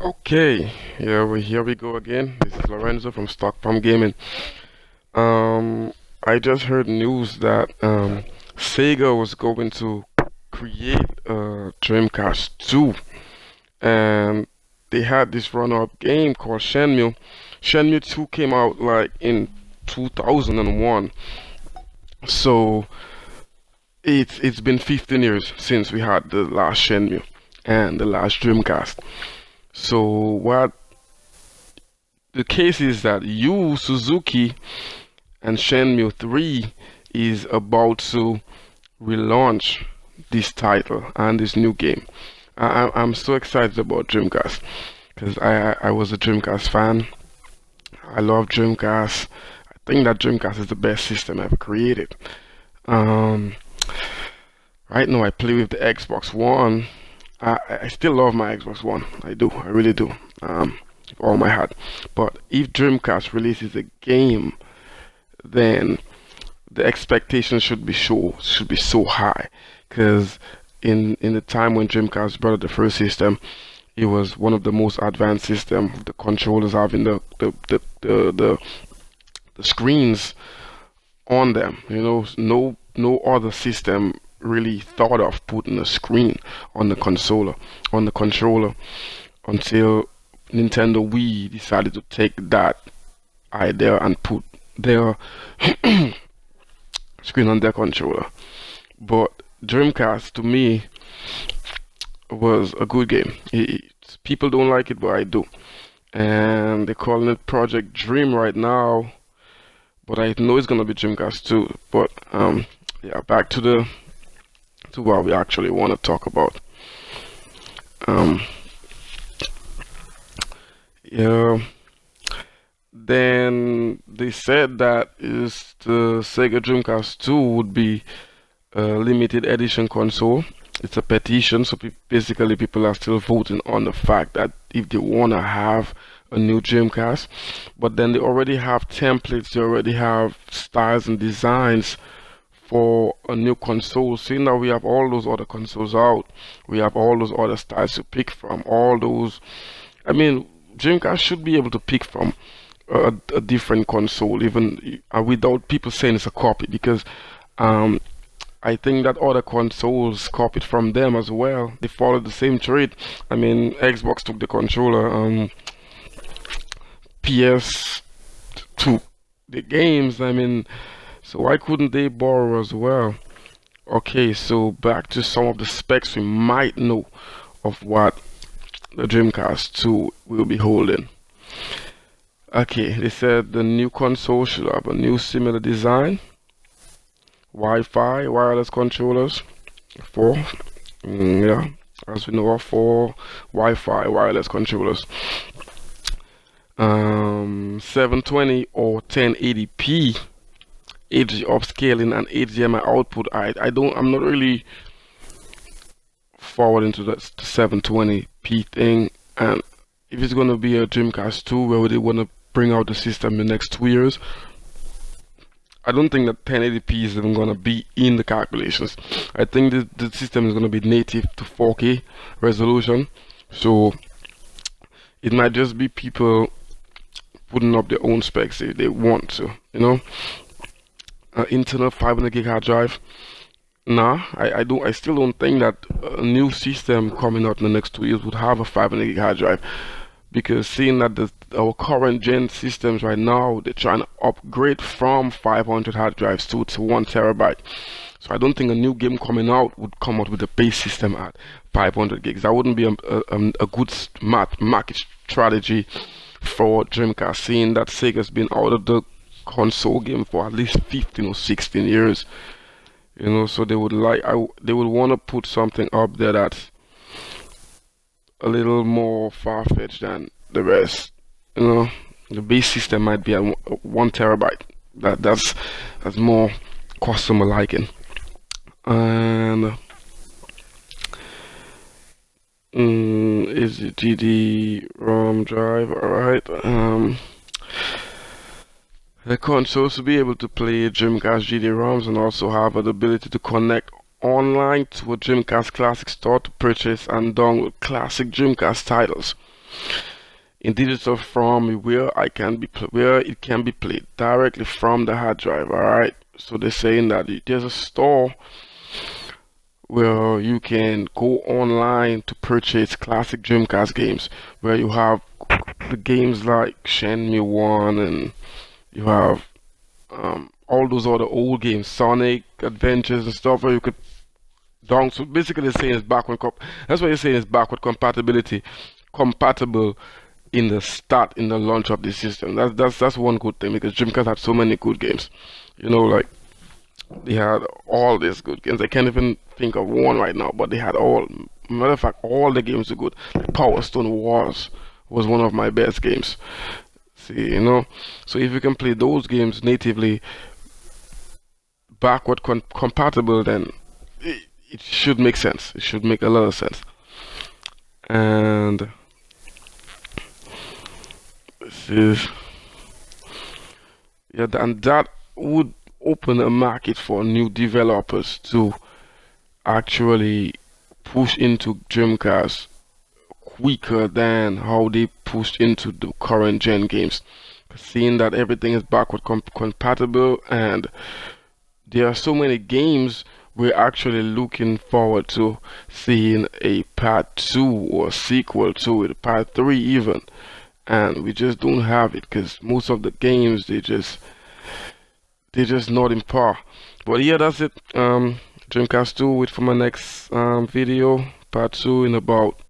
Okay, yeah, here we go again. This is Lorenzo from Stock Farm Gaming. Um, I just heard news that Sega was going to create a Dreamcast 2, and they had this run-up game called Shenmue. Shenmue 2 came out like in 2001, so it's been 15 years since we had the last Shenmue and the last Dreamcast. So what the case is that Yu Suzuki and Shenmue 3 is about to relaunch this title and this new game. I'm so excited about Dreamcast because I was a Dreamcast fan. I love Dreamcast. I think that Dreamcast is the best system ever created. Um, right now I play with the Xbox One. I still love my Xbox One. I do. I really do. With all my heart. But if Dreamcast releases a game, then the expectations should be so high, because in the time when Dreamcast brought out the first system, it was one of the most advanced system. The controllers having the screens on them. No other system really thought of putting a screen on the controller until Nintendo Wii decided to take that idea and put their screen on their controller. But Dreamcast to me was a good game. People don't like it, but I do. And they're calling it Project Dream right now, but I know it's gonna be Dreamcast too. But yeah, back to what we actually want to talk about. Um, yeah. Then they said that is the Sega Dreamcast 2 would be a limited edition console. It's a petition, so basically people are still voting on the fact that if they want to have a new Dreamcast, but then they already have templates, they already have styles and designs for a new console. Seeing that we have all those other consoles out, we have all those other styles to pick from, all those. I mean, Dreamcast should be able to pick from a different console, even without people saying it's a copy, because um, I think that other consoles copied from them as well. They followed the same trade. I mean, Xbox took the controller, PS took the games. I mean, so why couldn't they borrow as well? Okay, so back to some of the specs we might know of what the Dreamcast 2 will be holding. Okay, they said the new console should have a new similar design, Wi-Fi, wireless controllers, four, yeah, as we know, four Wi-Fi wireless controllers, 720 or 1080p HD upscaling and HDMI output. I'm not really forward into the 720p thing, and if it's gonna be a Dreamcast 2 where they wanna bring out the system in the next 2 years, I don't think that 1080p is even gonna be in the calculations. I think the system is gonna be native to 4K resolution, so it might just be people putting up their own specs if they want to. Internal 500 gig hard drive. Nah, I still don't think that a new system coming out in the next 2 years would have a 500 gig hard drive, because seeing that our current gen systems right now, they're trying to upgrade from 500 hard drives to 1 terabyte. So I don't think a new game coming out would come out with a base system at 500 gigs. That wouldn't be a good market strategy for Dreamcast, seeing that Sega's been out of the console game for at least 15 or 16 years. So they would they would want to put something up there that's a little more far-fetched than the rest. The base system might be at 1 terabyte. That's more customer liking. And is the GD ROM drive alright? The console to be able to play Dreamcast GD-ROMs and also have the ability to connect online to a Dreamcast Classic store to purchase and download classic Dreamcast titles. in digital form where where it can be played directly from the hard drive. All right. So they're saying that there's a store where you can go online to purchase classic Dreamcast games, where you have the games like Shenmue 1, and you have all those other old games, Sonic Adventures and stuff, where you could down. So basically, it's saying it's backward that's what you're saying is backward compatibility, compatible in the start, in the launch of the system. That's one good thing, because Dreamcast had so many good games. Like they had all these good games. I can't even think of one right now, but they had all. Matter of fact, all the games were good. Like Power Stone Wars was one of my best games. See, so if you can play those games natively, backward compatible, then it should make sense. It should make a lot of sense. And this is, yeah, and that would open a market for new developers to actually push into Dreamcast quicker than how they pushed into the current gen games. Seeing that everything is backward compatible, and there are so many games, we're actually looking forward to seeing a part 2 or sequel to it, part 3 even. And we just don't have it, because most of the games, they're just not in par. But yeah, that's it. Dreamcast 2, wait for my next video, part 2, in about